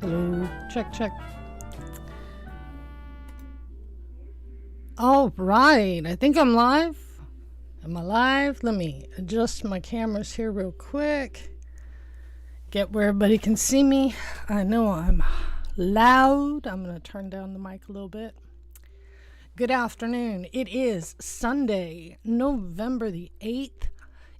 Hello. Check, check. All right. I think I'm live. Am I live? Let me adjust my cameras here real quick. Get where everybody can see me. I know I'm loud. I'm going to turn down the mic a little bit. Good afternoon. It is Sunday, November the 8th.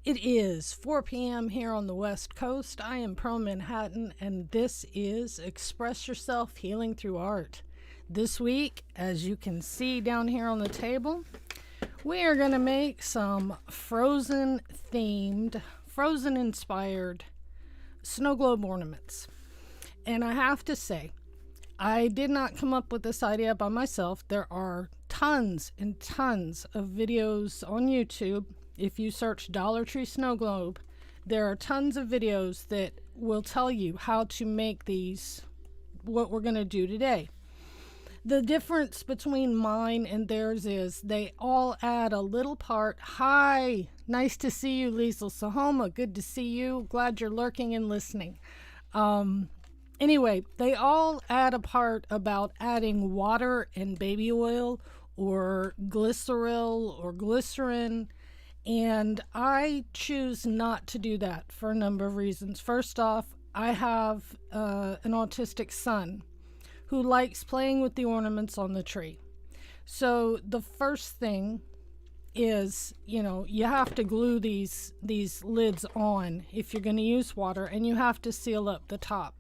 It is 4 p.m. here on the West Coast. I am Pro Manhattan, and this is Express Yourself Healing Through Art. This week, as you can see down here on the table, we are going to make some Frozen-themed, Frozen-inspired snow globe ornaments. And I have to say, I did not come up with this idea by myself. There are tons and tons of videos on YouTube. If you search Dollar Tree Snow Globe, there are tons of videos that will tell you how to make these, what we're going to do today. The difference between mine and theirs is they all add a little part. Hi, nice to see you, Liesl Sahoma. Good to see you. Glad you're lurking and listening. Anyway, they all add a part about adding water and baby oil or glycerol or glycerin. And I choose not to do that for a number of reasons. First off, I have an autistic son who likes playing with the ornaments on the tree. So the first thing is, you have to glue these lids on if you're going to use water, and you have to seal up the top.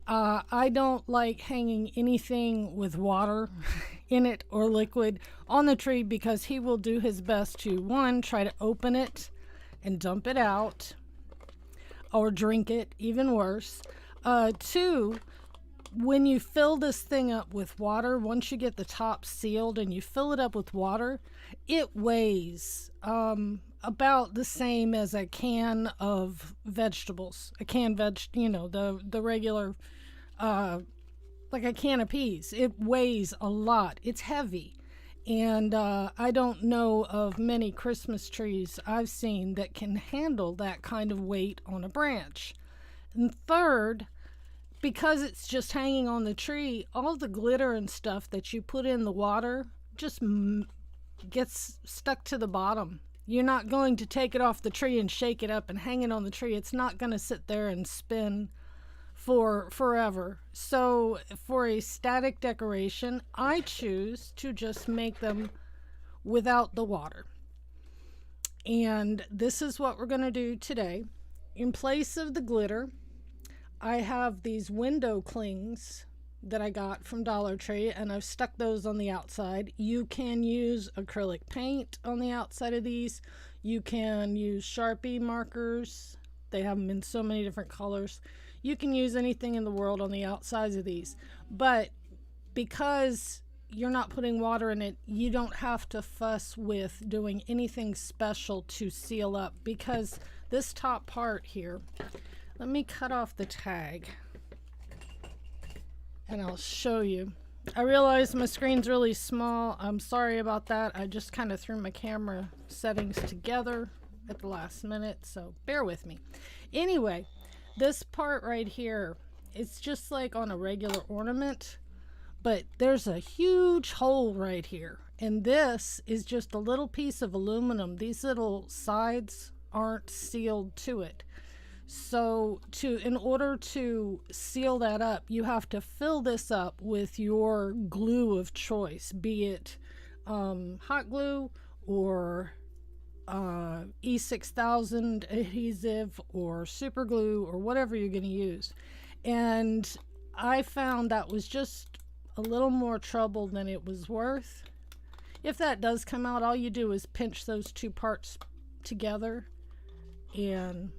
I don't like hanging anything with water in it or liquid on the tree because he will do his best to, one, try to open it and dump it out, or drink it, even worse. Two, when you fill this thing up with water, once you get the top sealed and you fill it up with water, it weighs about the same as a can of vegetables. A canned the regular, like a can of peas. It weighs a lot. It's heavy. And I don't know of many Christmas trees I've seen that can handle that kind of weight on a branch. And third, because it's just hanging on the tree, all the glitter and stuff that you put in the water just gets stuck to the bottom. You're not going to take it off the tree and shake it up and hang it on the tree. It's not going to sit there and spin for forever. So for a static decoration, I choose to just make them without the water. And this is what we're going to do today. In place of the glitter, I have these window clings that I got from Dollar Tree, and I've stuck those on the outside. You can use acrylic paint on the outside of these. You can use Sharpie markers. They have them in so many different colors. You can use anything in the world on the outsides of these. But because you're not putting water in it, you don't have to fuss with doing anything special to seal up, because this top part here, let me cut off the tag and I'll show you. I realize my screen's really small. I'm sorry about that. I just kind of threw my camera settings together at the last minute, so bear with me. Anyway, this part right here, it's just like on a regular ornament, but there's a huge hole right here. And this is just a little piece of aluminum. These little sides aren't sealed to it. So in order to seal that up, you have to fill this up with your glue of choice, be it hot glue or E6000 adhesive or super glue or whatever you're going to use. And I found that was just a little more trouble than it was worth. If that does come out, all you do is pinch those two parts together and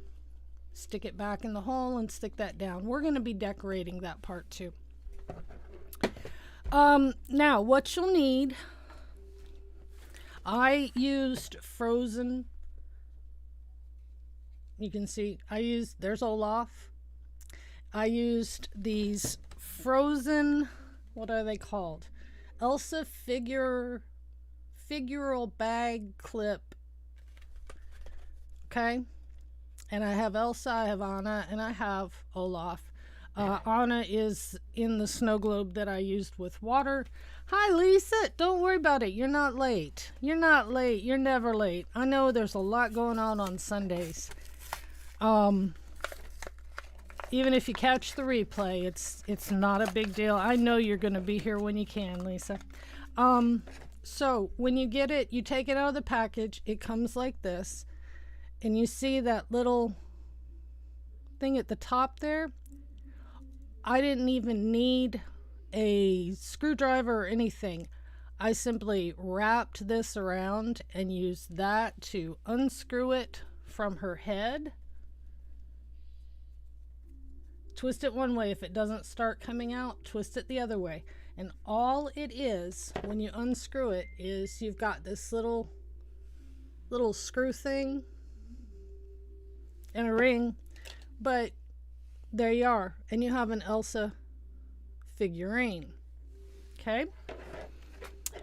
stick it back in the hole and stick that down. We're going to be decorating that part too. Now, what you'll need, I used Frozen. You can see, there's Olaf. I used these Frozen, what are they called? Elsa figural bag clip. Okay. And I have Elsa, I have Anna, and I have Olaf. Anna is in the snow globe that I used with water. Hi, Lisa. Don't worry about it. You're not late. You're not late. You're never late. I know there's a lot going on Sundays. Even if you catch the replay, it's not a big deal. I know you're going to be here when you can, Lisa. So when you get it, you take it out of the package. It comes like this. And you see that little thing at the top there? I didn't even need a screwdriver or anything. I simply wrapped this around and used that to unscrew it from her head. Twist it one way. If it doesn't start coming out, twist it the other way. And all it is, when you unscrew it, is you've got this little screw thing and a ring. But there you are. And you have an Elsa figurine. Okay?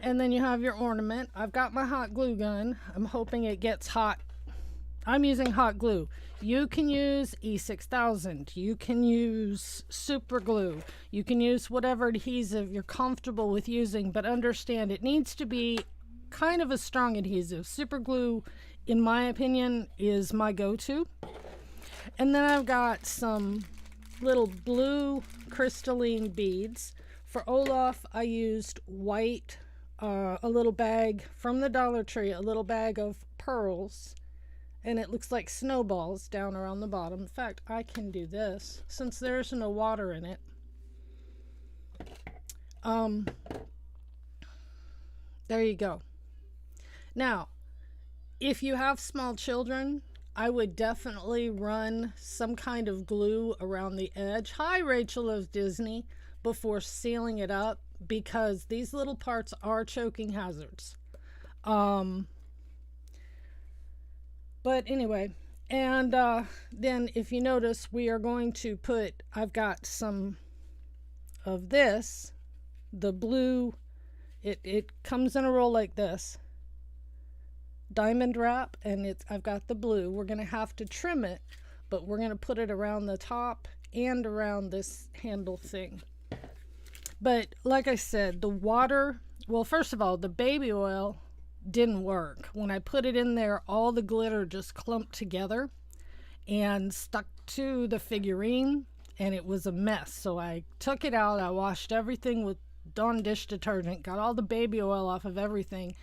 And then you have your ornament. I've got my hot glue gun. I'm hoping it gets hot. I'm using hot glue. You can use E6000. You can use super glue. You can use whatever adhesive you're comfortable with using, but understand it needs to be kind of a strong adhesive. Super glue, in my opinion, is my go-to. And then I've got some little blue crystalline beads. For Olaf, I used white, a little bag from the Dollar Tree, a little bag of pearls. And it looks like snowballs down around the bottom. In fact, I can do this since there's no water in it. There you go. Now, if you have small children, I would definitely run some kind of glue around the edge. Hi, Rachel of Disney, before sealing it up, because these little parts are choking hazards. But anyway, and then if you notice, we are going to put, I've got some of this, the blue, it comes in a roll like this, diamond wrap, and I've got the blue. We're going to have to trim it, but we're going to put it around the top and around this handle thing. But like I said, the water, well, first of all, the baby oil didn't work. When I put it in there, all the glitter just clumped together and stuck to the figurine, and it was a mess. So I took it out, I washed everything with Dawn dish detergent, got all the baby oil off of everything,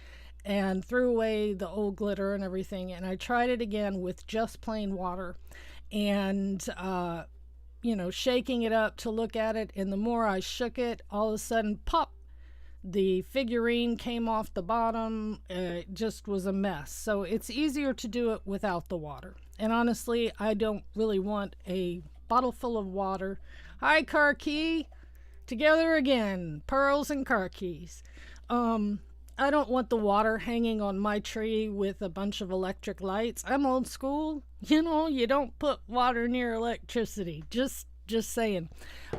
and threw away the old glitter and everything. And I tried it again with just plain water, and you know, shaking it up to look at it. And the more I shook it, all of a sudden, pop, the figurine came off the bottom. It just was a mess. So it's easier to do it without the water. And honestly, I don't really want a bottle full of water. Hi, car key. Together again. Pearls and car keys. I don't want the water hanging on my tree with a bunch of electric lights. I'm old school. You know, you don't put water near electricity. Just saying.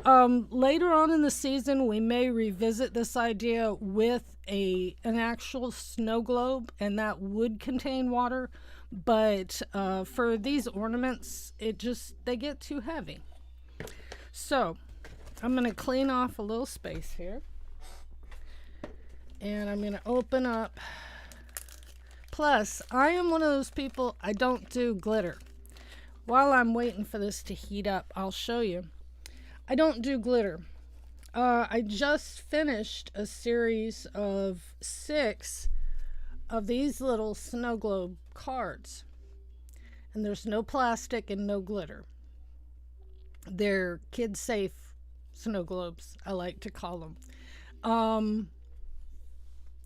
Later on in the season, we may revisit this idea with an actual snow globe, and that would contain water. But for these ornaments, they get too heavy. So I'm going to clean off a little space here. And I'm going to open up. Plus, I am one of those people, I don't do glitter. While I'm waiting for this to heat up, I'll show you. I don't do glitter. I just finished a series of 6 of these little snow globe cards. And there's no plastic and no glitter. They're kid-safe snow globes, I like to call them.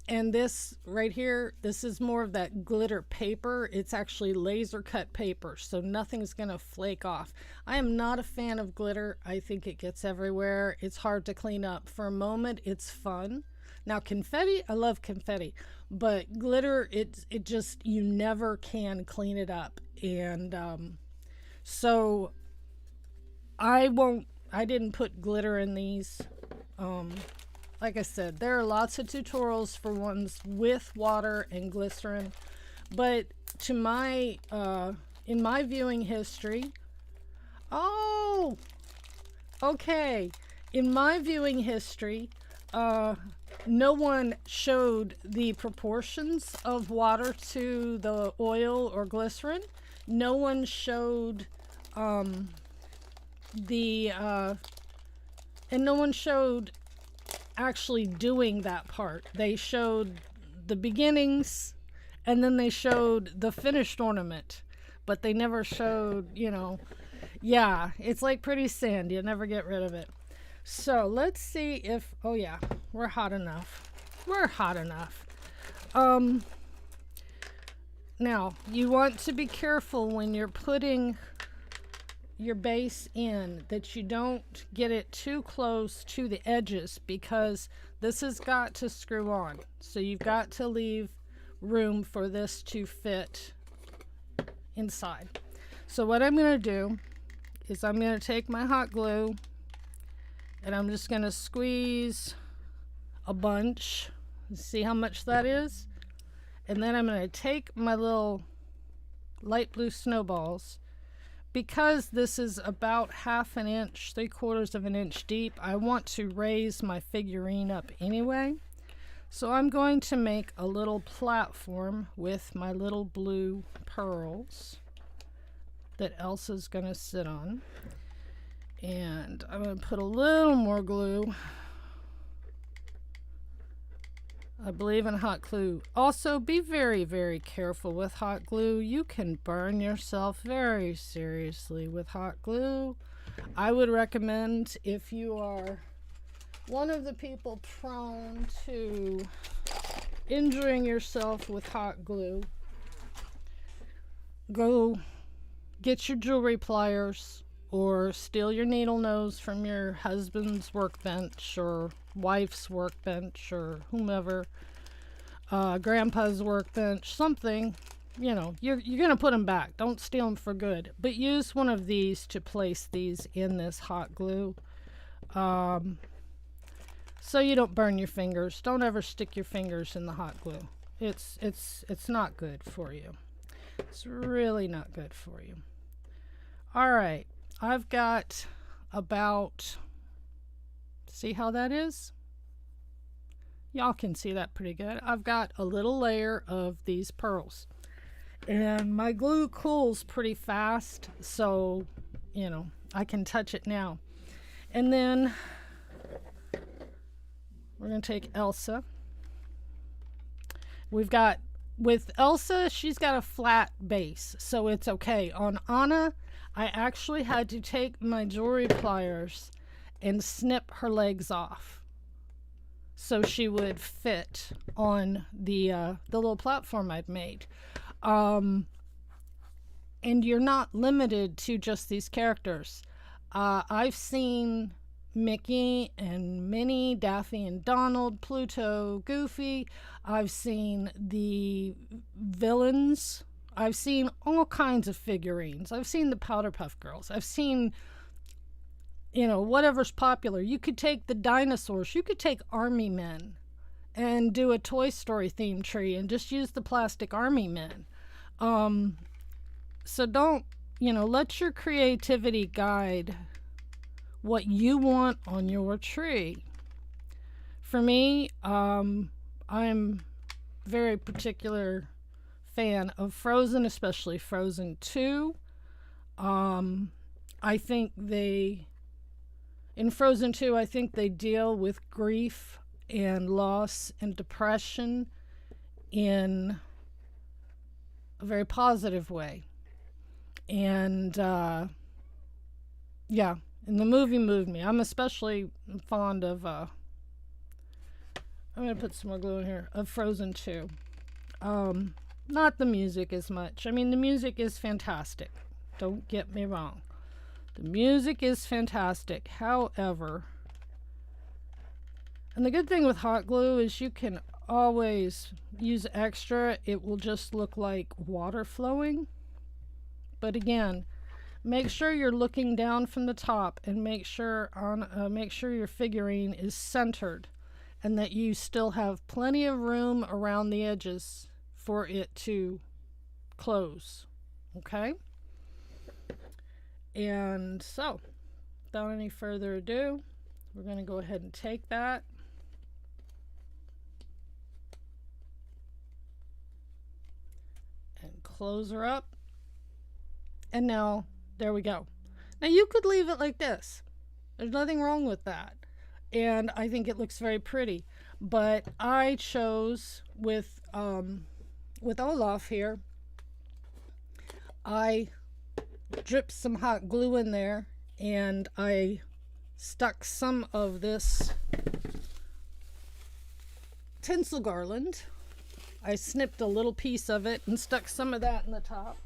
And this right here, this is more of that glitter paper. It's actually laser cut paper, so nothing's gonna flake off. I am not a fan of glitter. I think it gets everywhere. It's hard to clean up. For a moment, it's fun. Now confetti, I love confetti, but glitter, it just, you never can clean it up. And so I didn't put glitter in these. Like I said, there are lots of tutorials for ones with water and glycerin, but to in my viewing history, oh, Okay, in my viewing history, no one showed the proportions of water to the oil or glycerin. No one showed the and no one showed actually doing that part. They showed the beginnings and then they showed the finished ornament, but they never showed, yeah, it's like pretty sand. You never get rid of it. So let's see if, oh yeah, we're hot enough. We're hot enough. Now, you want to be careful when you're putting your base in that you don't get it too close to the edges, because this has got to screw on. So you've got to leave room for this to fit inside. So what I'm going to do is I'm going to take my hot glue and I'm just going to squeeze a bunch. See how much that is? And then I'm going to take my little light blue snowballs. Because this is about 1/2 inch, 3/4 of an inch deep, I want to raise my figurine up anyway. So I'm going to make a little platform with my little blue pearls that Elsa's going to sit on. And I'm going to put a little more glue. I believe in hot glue. Also, be very, very careful with hot glue. You can burn yourself very seriously with hot glue. I would recommend, if you are one of the people prone to injuring yourself with hot glue, go get your jewelry pliers or steal your needle nose from your husband's workbench or wife's workbench or whomever, grandpa's workbench, something. You're going to put them back. Don't steal them for good. But use one of these to place these in this hot glue. So you don't burn your fingers. Don't ever stick your fingers in the hot glue. It's not good for you. It's really not good for you. All right. I've got about, see how that is? Y'all can see that pretty good. I've got a little layer of these pearls. And my glue cools pretty fast, so, I can touch it now. And then we're going to take Elsa. With Elsa, she's got a flat base, so it's okay. On Anna, I actually had to take my jewelry pliers and snip her legs off so she would fit on the little platform I'd made. And you're not limited to just these characters. I've seen Mickey and Minnie, Daffy and Donald, Pluto, Goofy. I've seen the villains. I've seen all kinds of figurines. I've seen the Powderpuff Girls. I've seen, whatever's popular. You could take the dinosaurs. You could take army men and do a Toy Story theme tree and just use the plastic army men. So don't, let your creativity guide what you want on your tree. For me, I'm very particular fan of Frozen, especially Frozen 2. I think in Frozen 2, I think they deal with grief and loss and depression in a very positive way. And, yeah, and the movie moved me. I'm especially fond of, I'm going to put some more glue in here, of Frozen 2. Not the music as much. I mean, the music is fantastic. Don't get me wrong. The music is fantastic. However, and the good thing with hot glue is you can always use extra. It will just look like water flowing. But again, make sure you're looking down from the top and make sure your figurine is centered and that you still have plenty of room around the edges for it to close. Okay? And so without any further ado, we're going to go ahead and take that and close her up. And now, there we go. Now you could leave it like this. There's nothing wrong with that. And I think it looks very pretty. But I chose with Olaf here, I dripped some hot glue in there and I stuck some of this tinsel garland. I snipped a little piece of it and stuck some of that in the top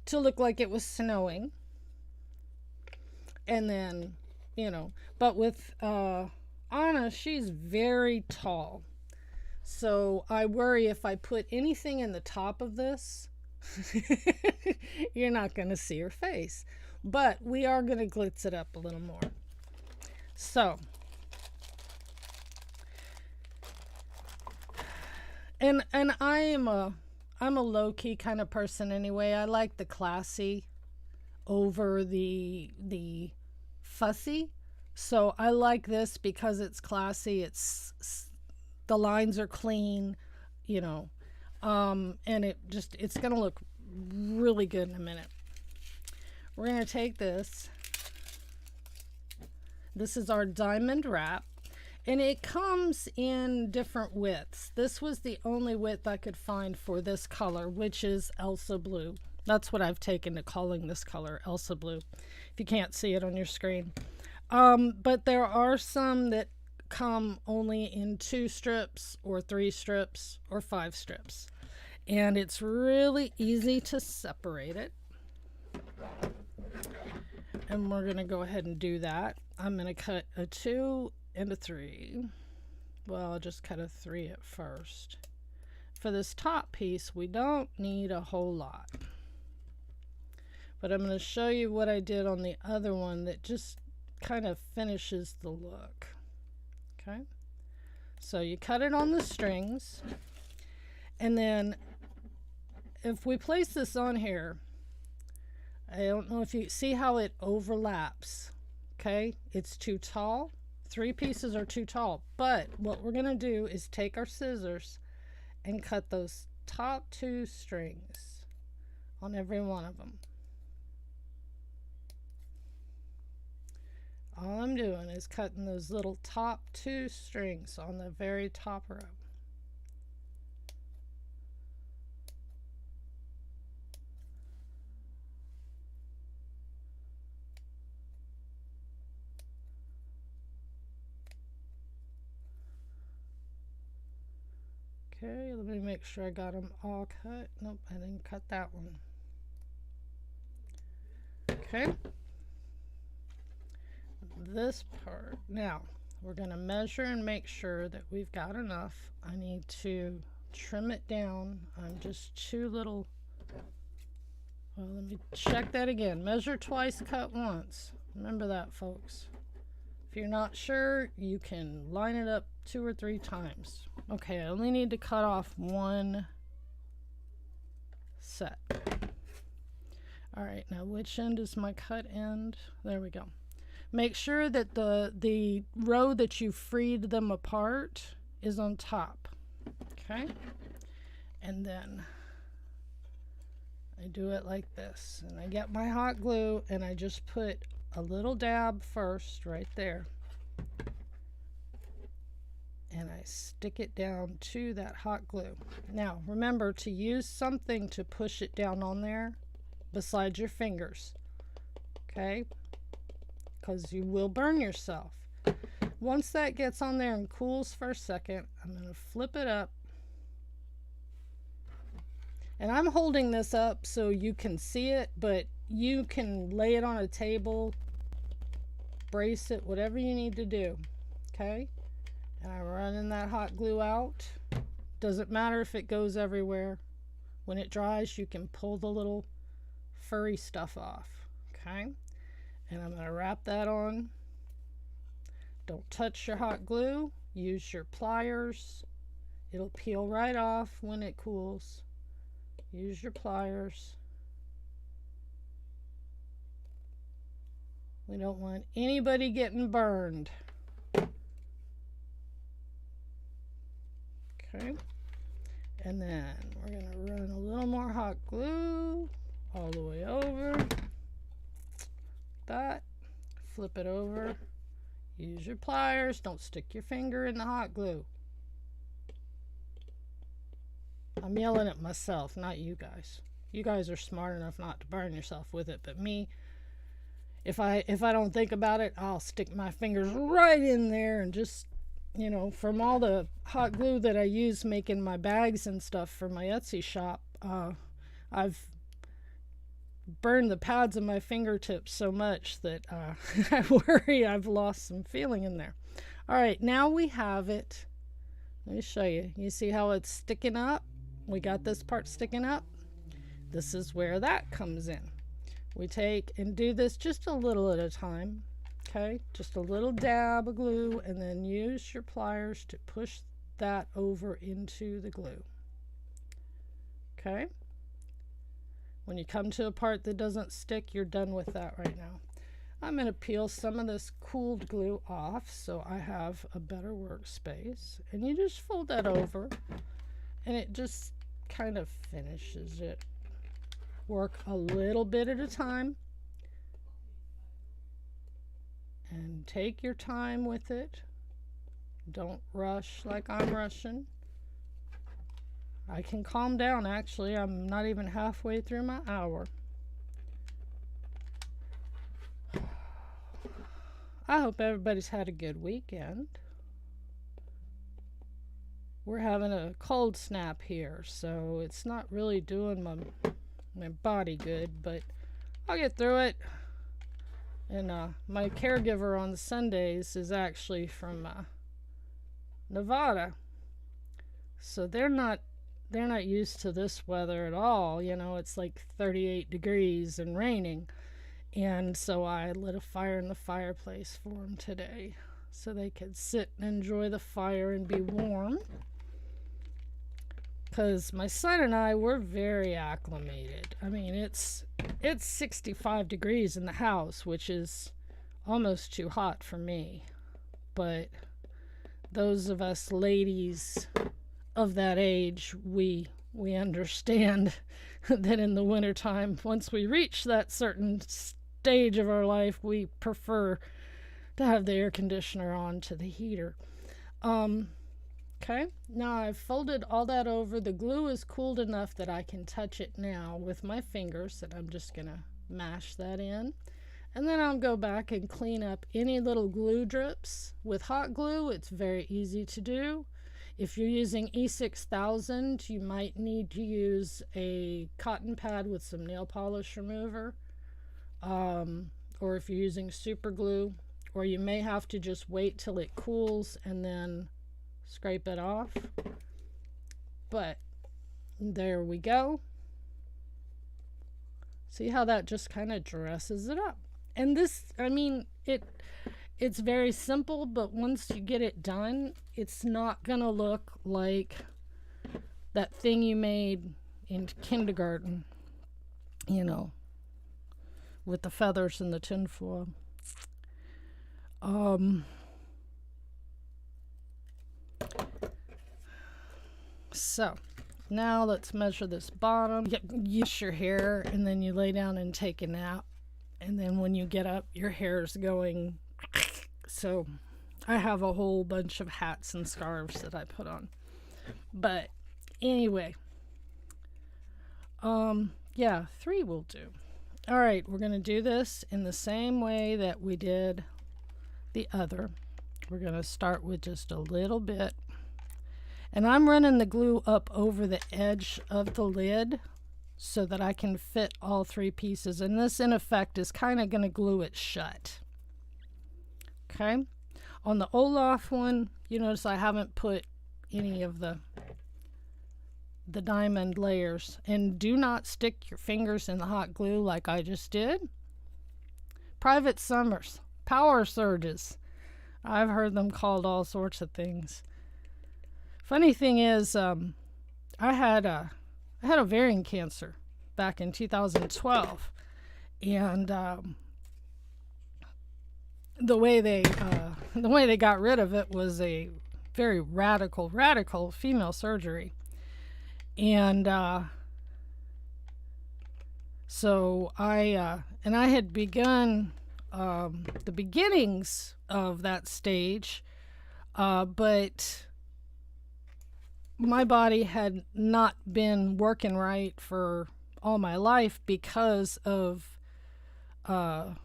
to look like it was snowing. And then, you know, but with Anna, she's very tall. So I worry if I put anything in the top of this, you're not going to see her face. But we are going to glitz it up a little more. So, and I'm a low-key kind of person anyway. I like the classy over the fussy. So I like this because it's classy. It's the lines are clean, you know, and it's going to look really good in a minute. We're going to take this. This is our diamond wrap, and it comes in different widths. This was the only width I could find for this color, which is Elsa blue. That's what I've taken to calling this color, Elsa blue, if you can't see it on your screen. But there are some that come only in 2 strips or 3 strips or 5 strips. And it's really easy to separate it. And we're going to go ahead and do that. I'm going to cut a 2 and a 3. Well, I'll just cut a 3 at first. For this top piece, we don't need a whole lot. But I'm going to show you what I did on the other one that just kind of finishes the look. Okay, so you cut it on the strings, and then if we place this on here, I don't know if you see how it overlaps. Okay, it's too tall. 3 pieces are too tall, but what we're gonna do is take our scissors and cut those top 2 strings on every one of them. All I'm doing is cutting those little top 2 strings on the very top row. Okay, let me make sure I got them all cut. Nope, I didn't cut that one. Okay. This part. Now, we're going to measure and make sure that we've got enough. I need to trim it down. I'm just too little. Well, let me check that again. Measure twice, cut once. Remember that, folks. If you're not sure, you can line it up 2 or 3 times. Okay, I only need to cut off 1 set. All right, now which end is my cut end? There we go. Make sure that the row that you freed them apart is on top. Okay, and then I do it like this, and I get my hot glue and I just put a little dab first right there, and I stick it down to that hot glue. Now remember to use something to push it down on there besides your fingers, okay, because you will burn yourself. Once that gets on there and cools for a second, I'm going to flip it up. And I'm holding this up so you can see it, but you can lay it on a table, brace it, whatever you need to do. Okay? And I'm running that hot glue out. Doesn't matter if it goes everywhere. When it dries, you can pull the little furry stuff off. Okay? And I'm going to wrap that on. Don't touch your hot glue. Use your pliers. It'll peel right off when it cools. Use your pliers. We don't want anybody getting burned. Okay. And then we're going to run a little more hot glue all the way over. That. Flip it over. Use your pliers. Don't stick your finger in the hot glue. I'm yelling at myself, not you guys. You guys are smart enough not to burn yourself with it, but me, if I don't think about it, I'll stick my fingers right in there and just, you know, from all the hot glue that I use making my bags and stuff for my Etsy shop, I've burned the pads of my fingertips so much that I worry I've lost some feeling in there. All right, now we have it. Let me show you. You see how it's sticking up? We got this part sticking up. This is where that comes in. We take and do this just a little at a time. Okay, just a little dab of glue, and then use your pliers to push that over into the glue. Okay. When you come to a part that doesn't stick, you're done with that right now. I'm going to peel some of this cooled glue off so I have a better workspace. And you just fold that over, and it just kind of finishes it. Work a little bit at a time. And take your time with it. Don't rush like I'm rushing. I can calm down, actually. I'm not even halfway through my hour. I hope everybody's had a good weekend. We're having a cold snap here, so it's not really doing my body good, but I'll get through it. And my caregiver on Sundays is actually from Nevada, so they're not used to this weather at all. You know, it's like 38 degrees and raining. And so I lit a fire in the fireplace for them today so they could sit and enjoy the fire and be warm. Because my son and I, we're very acclimated. I mean, it's 65 degrees in the house, which is almost too hot for me. But those of us ladies of that age, we understand that in the wintertime, once we reach that certain stage of our life, we prefer to have the air conditioner on to the heater. Okay, now I've folded all that over. The glue is cooled enough that I can touch it now with my fingers, and I'm just gonna mash that in. And then I'll go back and clean up any little glue drips. With hot glue, it's very easy to do. If you're using E6000, you might need to use a cotton pad with some nail polish remover. Or if you're using super glue, or you may have to just wait till it cools and then scrape it off. But there we go. See how that just kind of dresses it up. And this, I mean, it's very simple, but once you get it done, it's not gonna look like that thing you made in kindergarten, you know, with the feathers and the tinfoil. So now let's measure this bottom. Use your hair, and then you lay down and take a nap. And then when you get up, your hair's going. So I have a whole bunch of hats and scarves that I put on. But anyway, yeah, 3 will do. All right, we're going to do this in the same way that we did the other. We're going to start with just a little bit. And I'm running the glue up over the edge of the lid so that I can fit all 3 pieces. And this, in effect, is kind of going to glue it shut. Okay? On the Olaf one, you notice I haven't put any of the diamond layers. And do not stick your fingers in the hot glue like I just did. Private summers, power surges. I've heard them called all sorts of things. Funny thing is, I had ovarian cancer back in 2012, and the way they got rid of it was a very radical female surgery, and so I had begun the beginnings of that stage, but my body had not been working right for all my life because of the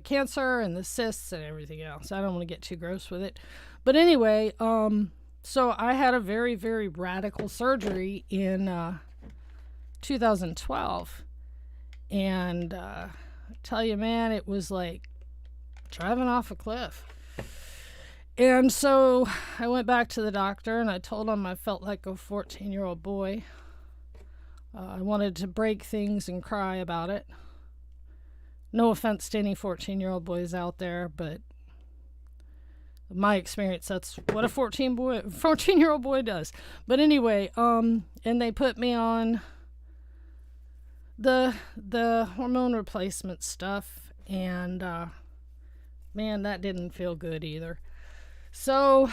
cancer and the cysts and everything else. I don't want to get too gross with it. But anyway, so I had a very, very radical surgery in 2012. And I tell you, man, it was like driving off a cliff. And so I went back to the doctor and I told him I felt like a 14-year-old boy. I wanted to break things and cry about it. No offense to any 14-year-old boys out there, but my experience, that's what a 14-year-old boy does. But anyway, and they put me on the hormone replacement stuff, and man, that didn't feel good either. So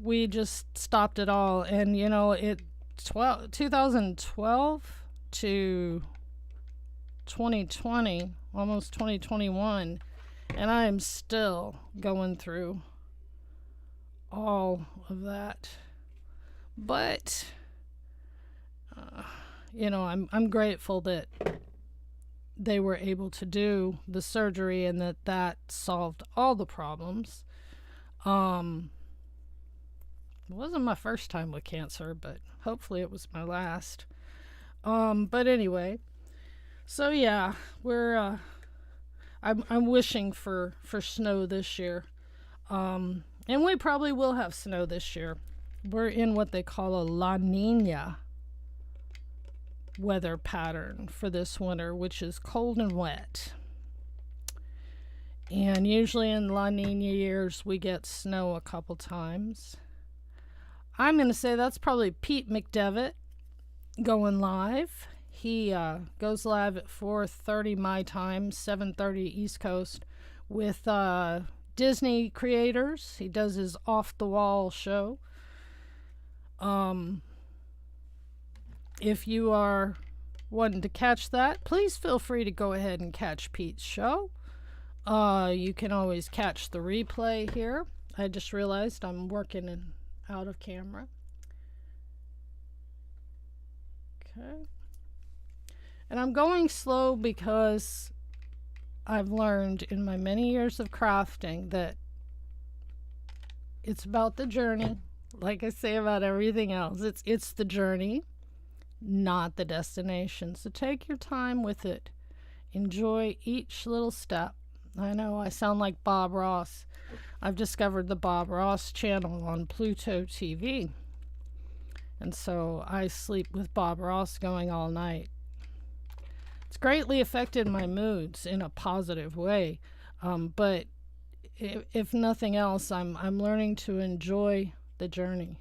we just stopped it all, and 2012 to 2020, almost 2021, and I am still going through all of that. But I'm grateful that they were able to do the surgery and that solved all the problems. It wasn't my first time with cancer, but hopefully it was my last. But anyway, so yeah, we're I'm wishing for snow this year. And we probably will have snow this year. We're in what they call a La Nina weather pattern for this winter, which is cold and wet. And usually in La Nina years, we get snow a couple times. I'm going to say that's probably Pete McDevitt going live. He goes live at 4:30 my time, 7:30 East Coast, with Disney creators. He does his off-the-wall show. If you are wanting to catch that, please feel free to go ahead and catch Pete's show. You can always catch the replay here. I just realized I'm working in out of camera. Okay. And I'm going slow because I've learned in my many years of crafting that it's about the journey. Like I say about everything else, it's the journey, not the destination. So take your time with it. Enjoy each little step. I know I sound like Bob Ross. I've discovered the Bob Ross channel on Pluto TV. And so I sleep with Bob Ross going all night. It's greatly affected my moods in a positive way. But if nothing else, I'm learning to enjoy the journey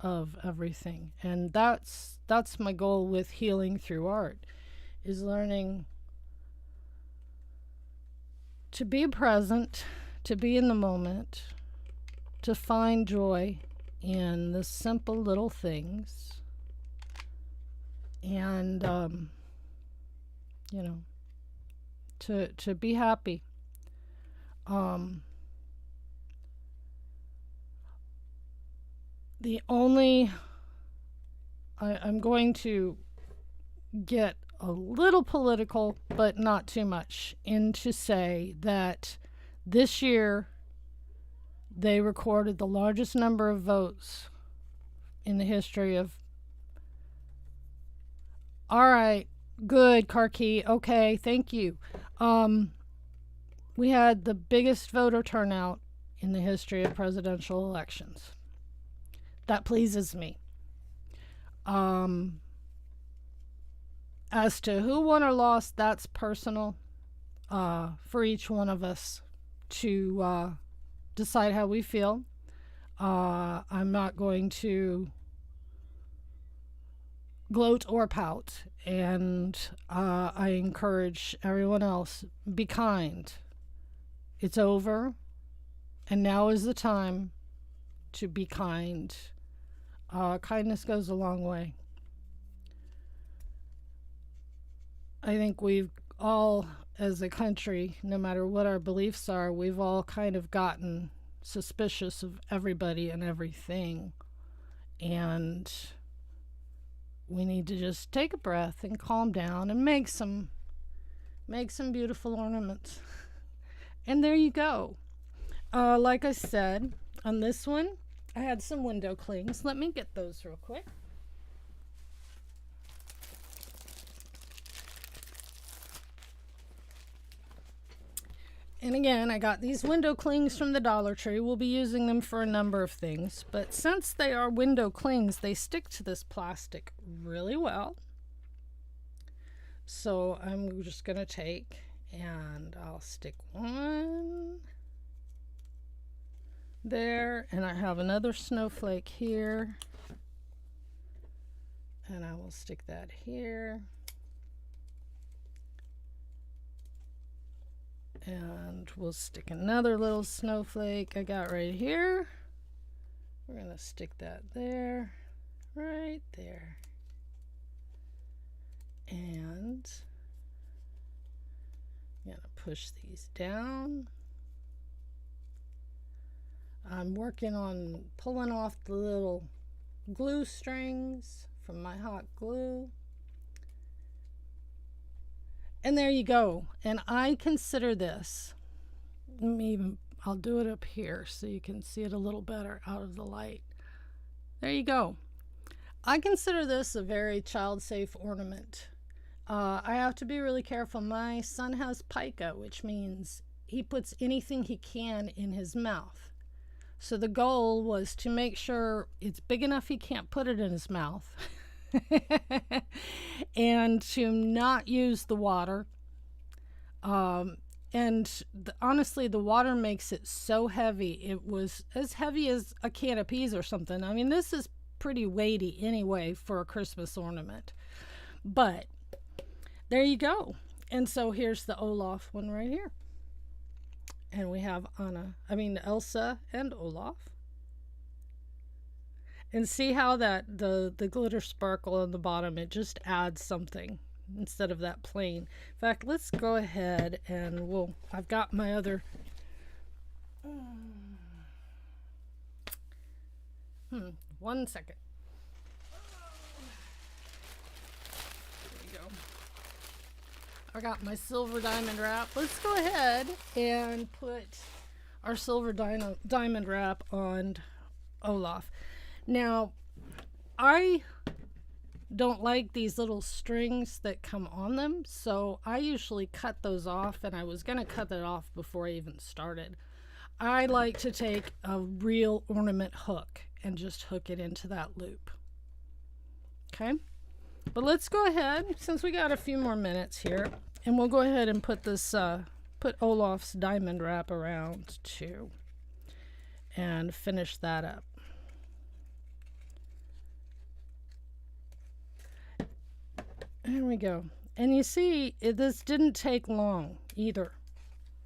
of everything. And that's my goal with healing through art, is learning to be present, to be in the moment, to find joy in the simple little things, and to be happy. I'm going to get a little political, but not too much, and to say that this year they recorded the largest number of votes in the history of. All right, good, Karki. Okay, thank you. We had the biggest voter turnout in the history of presidential elections. That pleases me. As to who won or lost, that's personal for each one of us to decide how we feel. I'm not going to gloat or pout, and I encourage everyone else, be kind, It's over, and now is the time to be kind. Kindness goes a long way. I think we've all, as a country, no matter what our beliefs are, we've all kind of gotten suspicious of everybody and everything. And we need to just take a breath and calm down and make some beautiful ornaments. And there you go. Like I said, on this one, I had some window clings. Let me get those real quick. And again, I got these window clings from the Dollar Tree. We'll be using them for a number of things. But since they are window clings, they stick to this plastic really well. So I'm just going to take and I'll stick one there. And I have another snowflake here. And I will stick that here. And we'll stick another little snowflake I got right here. We're going to stick that there, right there. And I'm going to push these down. I'm working on pulling off the little glue strings from my hot glue. And there you go. And I consider this, I'll do it up here so you can see it a little better out of the light. There you go. I consider this a very child-safe ornament. I have to be really careful. My son has pica, which means he puts anything he can in his mouth. So the goal was to make sure it's big enough he can't put it in his mouth. And to not use the water. Honestly, the water makes it so heavy. It was as heavy as a can of peas or something. I mean, this is pretty weighty anyway for a Christmas ornament. But there you go. And so here's the Olaf one right here. And we have Elsa and Olaf. And see how that the glitter sparkle on the bottom, it just adds something instead of that plain. In fact, let's go ahead and I've got my other 1 second. There we go. I got my silver diamond wrap. Let's go ahead and put our silver diamond wrap on Olaf. Now, I don't like these little strings that come on them, so I usually cut those off, and I was going to cut it off before I even started. I like to take a real ornament hook and just hook it into that loop. Okay? But let's go ahead, since we got a few more minutes here, and we'll go ahead and put this, put Olaf's diamond wrap around too, and finish that up. There we go. And you see, this didn't take long either.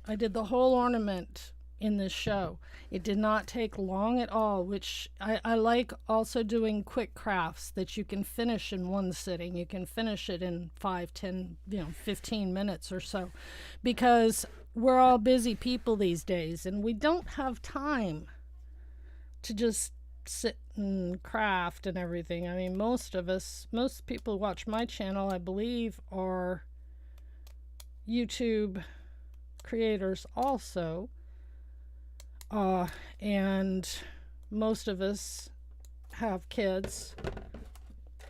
I did the whole ornament in this show. It did not take long at all, which I like also doing quick crafts that you can finish in one sitting. You can finish it in 5, 10, 15 minutes or so, because we're all busy people these days and we don't have time to just sit and craft and everything. I mean, most people who watch my channel, I believe, are YouTube creators also. And most of us have kids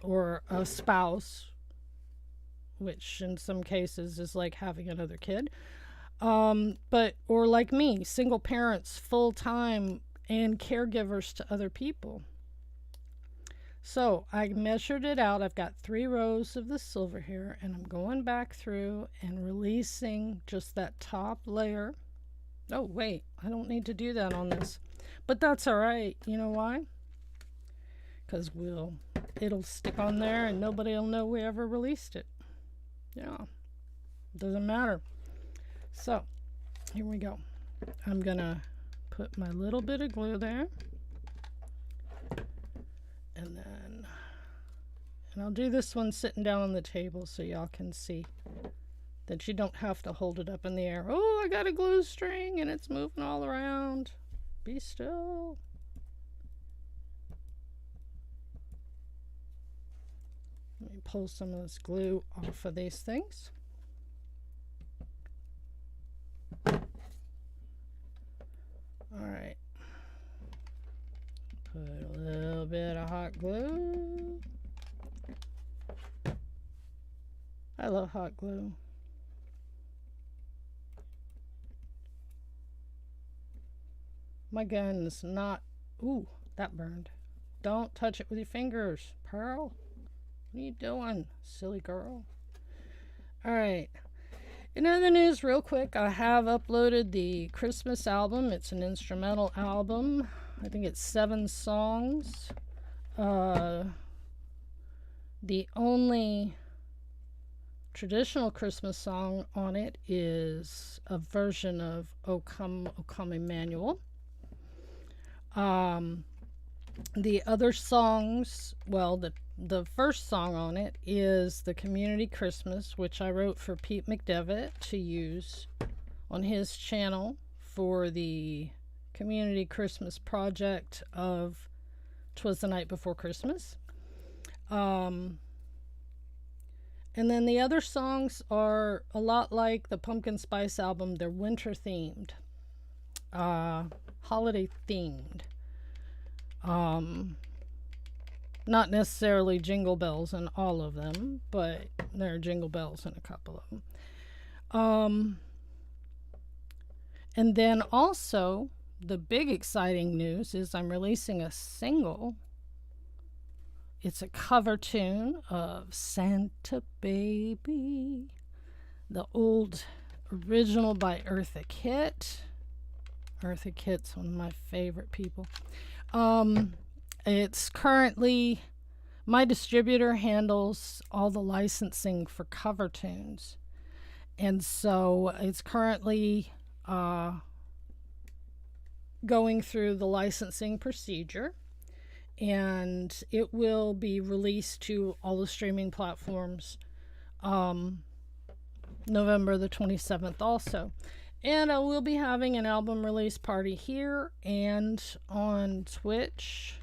or a spouse, which in some cases is like having another kid. Or like me, single parents, full-time, and caregivers to other people. So I measured it out. I've got 3 rows of the silver here, and I'm going back through and releasing just that top layer. Oh wait, I don't need to do that on this, but that's all right. You know why? Because it'll stick on there and nobody will know we ever released it. Yeah, doesn't matter. So here we go. I'm gonna put my little bit of glue there, and I'll do this one sitting down on the table so y'all can see that you don't have to hold it up in the air. Oh, I got a glue string and it's moving all around. Be still. Let me pull some of this glue off of these things. All right. Put a little bit of hot glue. I love hot glue. My gun is not... Ooh, that burned. Don't touch it with your fingers, Pearl. What are you doing, silly girl? All right. In other news, real quick, I have uploaded the Christmas album. It's an instrumental album. I think it's 7 songs. The only traditional Christmas song on it is a version of O Come, O Come Emmanuel. The other songs, well, the first song on it is the Community Christmas, which I wrote for Pete McDevitt to use on his channel for the Community Christmas project of 'Twas the Night Before Christmas. And then the other songs are a lot like the Pumpkin Spice album. They're winter themed, holiday themed. Not necessarily jingle bells in all of them, but there are jingle bells in a couple of them. And then also, the big exciting news is I'm releasing a single. It's a cover tune of Santa Baby, the old original by Eartha Kitt. Eartha Kitt's one of my favorite people. It's currently, my distributor handles all the licensing for cover tunes. And so it's currently going through the licensing procedure. And it will be released to all the streaming platforms November the 27th also. And I will be having an album release party here and on Twitch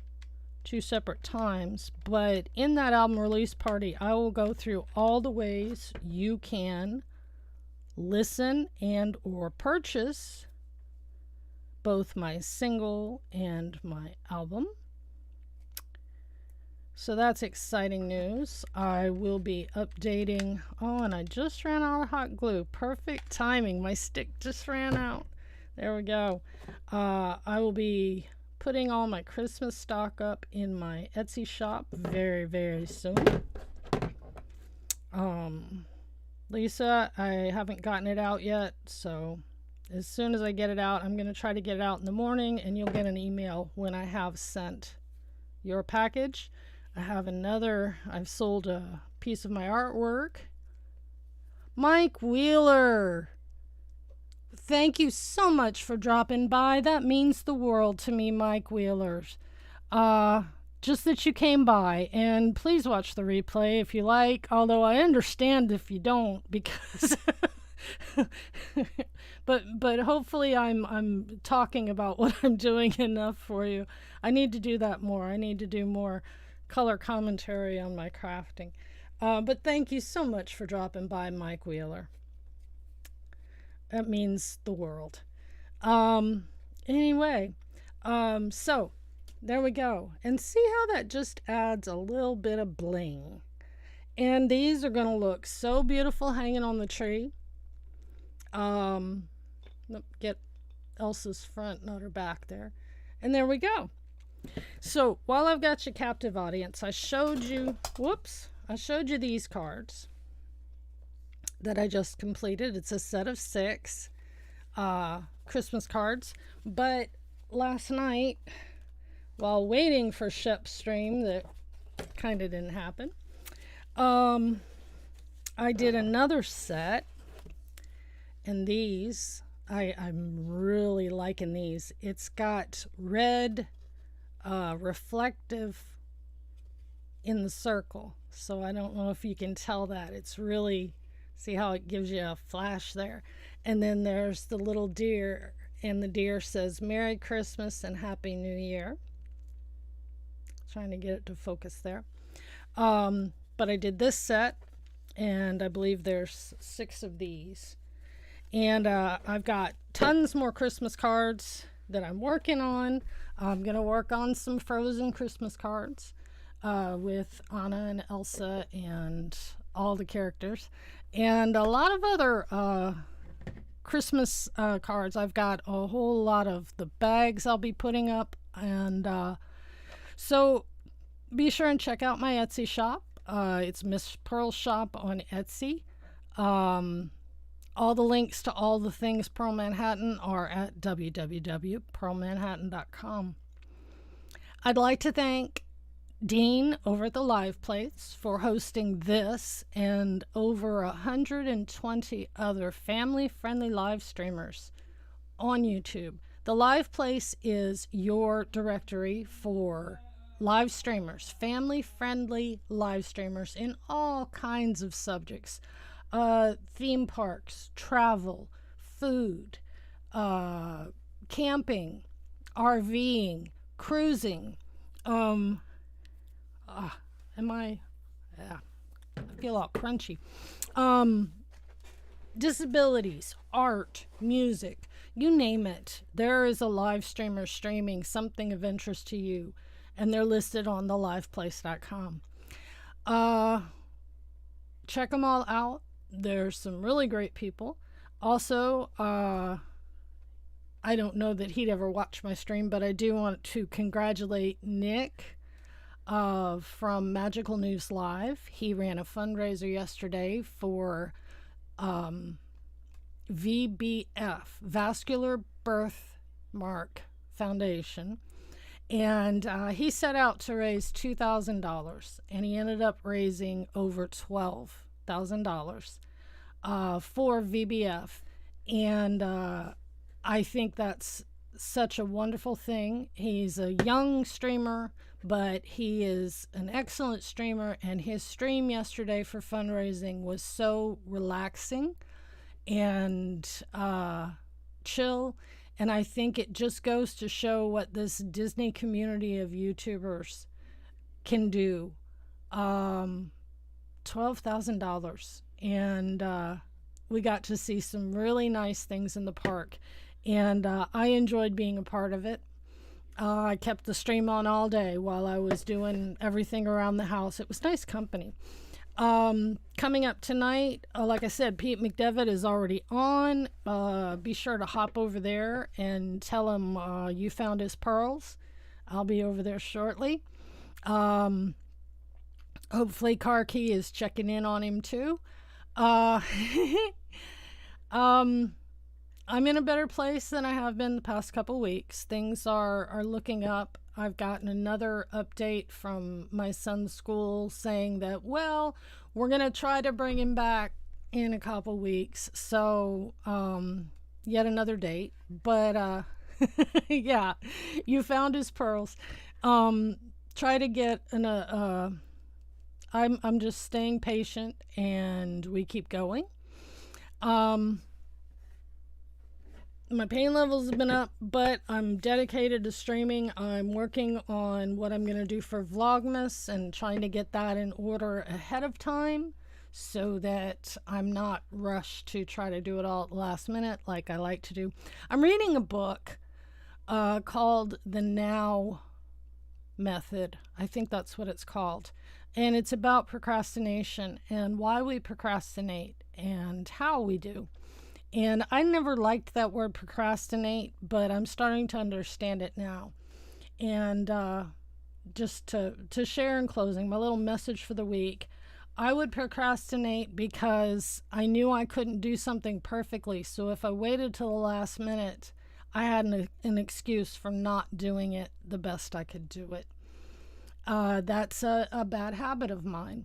2 separate times. But in that album release party, I will go through all the ways you can listen and or purchase both my single and my album. So that's exciting news. I will be updating. Oh, and I just ran out of hot glue. Perfect timing. My stick just ran out. There we go. I will be putting all my Christmas stock up in my Etsy shop very, very soon. Lisa, I haven't gotten it out yet, so as soon as I get it out, I'm going to try to get it out in the morning, and you'll get an email when I have sent your package. I've sold a piece of my artwork. Mike Wheeler, thank you so much for dropping by. That means the world to me, Mike Wheeler. Just that you came by, and please watch the replay if you like, although I understand if you don't, because but hopefully I'm talking about what I'm doing enough for you. I need to do that more. I need to do more color commentary on my crafting. But thank you so much for dropping by, Mike Wheeler. That means the world. Anyway, so there we go. And see how that just adds a little bit of bling. And these are going to look so beautiful hanging on the tree. Get Elsa's front, not her back there. And there we go. So while I've got you captive audience, I showed you these cards that I just completed. It's a set of 6 Christmas cards. But last night, while waiting for Shep's stream that kind of didn't happen, I did another set, and these I'm really liking these. It's got red reflective in the circle. So I don't know if you can tell that. It's really, see how it gives you a flash there. And then there's the little deer, and the deer says, Merry Christmas and Happy New Year. Trying to get it to focus there. But I did this set, and I believe there's 6 of these. And I've got tons more Christmas cards that I'm working on. I'm going to work on some Frozen Christmas cards with Anna and Elsa and all the characters. And a lot of other Christmas cards. I've got a whole lot of the bags I'll be putting up. And so be sure and check out my Etsy shop. It's Miss Pearl's shop on Etsy. All the links to all the things Pearl Manhattan are at www.pearlmanhattan.com. I'd like to thank Dean over at the Live Place for hosting this and over 120 other family-friendly live streamers on YouTube. The Live Place is your directory for live streamers, family-friendly live streamers in all kinds of subjects. Theme parks, travel, food, camping, RVing, cruising. I feel all crunchy. Disabilities, art, music, you name it. There is a live streamer streaming something of interest to you, and they're listed on theliveplace.com. Check them all out. There's some really great people. Also, I don't know that he'd ever watch my stream, but I do want to congratulate Nick from Magical News Live. He ran a fundraiser yesterday for VBF, Vascular Birthmark Foundation. And he set out to raise $2,000, and he ended up raising over $12,000 for VBF. And I think that's such a wonderful thing. He's a young streamer, but he is an excellent streamer, and his stream yesterday for fundraising was so relaxing and chill. And I think it just goes to show what this Disney community of YouTubers can do. $12,000. And we got to see some really nice things in the park. And I enjoyed being a part of it. I kept the stream on all day while I was doing everything around the house. It was nice company. Coming up tonight, like I said, Pete McDevitt is already on. Be sure to hop over there and tell him you found his pearls. I'll be over there shortly. Hopefully Karki is checking in on him too. I'm in a better place than I have been the past couple weeks. Things are looking up. I've gotten another update from my son's school saying that, well, we're going to try to bring him back in a couple weeks. So, yet another date. But, yeah, you found his pearls. Try to get I'm just staying patient, and we keep going. My pain levels have been up, but I'm dedicated to streaming. I'm working on what I'm going to do for Vlogmas and trying to get that in order ahead of time so that I'm not rushed to try to do it all at the last minute like I like to do. I'm reading a book called The Now Method. I think that's what it's called. And it's about procrastination and why we procrastinate and how we do. And I never liked that word procrastinate, but I'm starting to understand it now. And just to share in closing, my little message for the week, I would procrastinate because I knew I couldn't do something perfectly. So if I waited till the last minute, I had an excuse for not doing it the best I could do it. That's a bad habit of mine.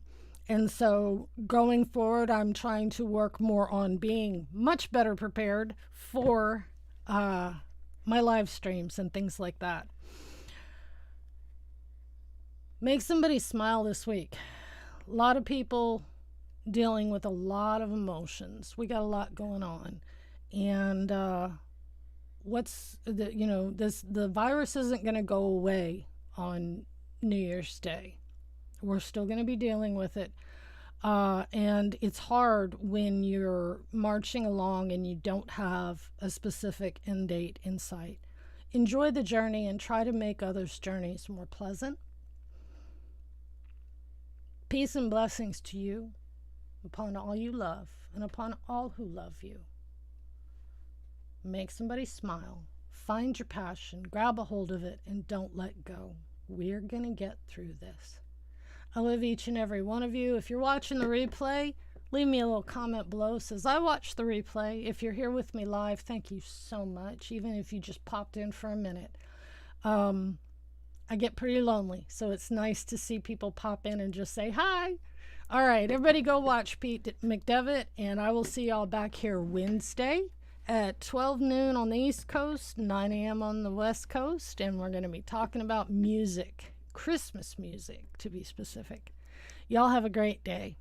And so going forward, I'm trying to work more on being much better prepared for my live streams and things like that. Make somebody smile this week. A lot of people dealing with a lot of emotions. We got a lot going on. And what's the, the virus isn't going to go away on New Year's Day. We're still going to be dealing with it. And it's hard when you're marching along and you don't have a specific end date in sight. Enjoy the journey and try to make others' journeys more pleasant. Peace and blessings to you, upon all you love, and upon all who love you. Make somebody smile. Find your passion. Grab a hold of it and don't let go. We're going to get through this. I love each and every one of you. If you're watching the replay, leave me a little comment below. It says, I watched the replay. If you're here with me live, thank you so much, even if you just popped in for a minute. I get pretty lonely, so it's nice to see people pop in and just say hi. All right, everybody go watch Pete McDevitt, and I will see y'all back here Wednesday at 12 noon on the East Coast, 9 a.m. on the West Coast, and we're going to be talking about music, Christmas music to be specific. Y'all have a great day.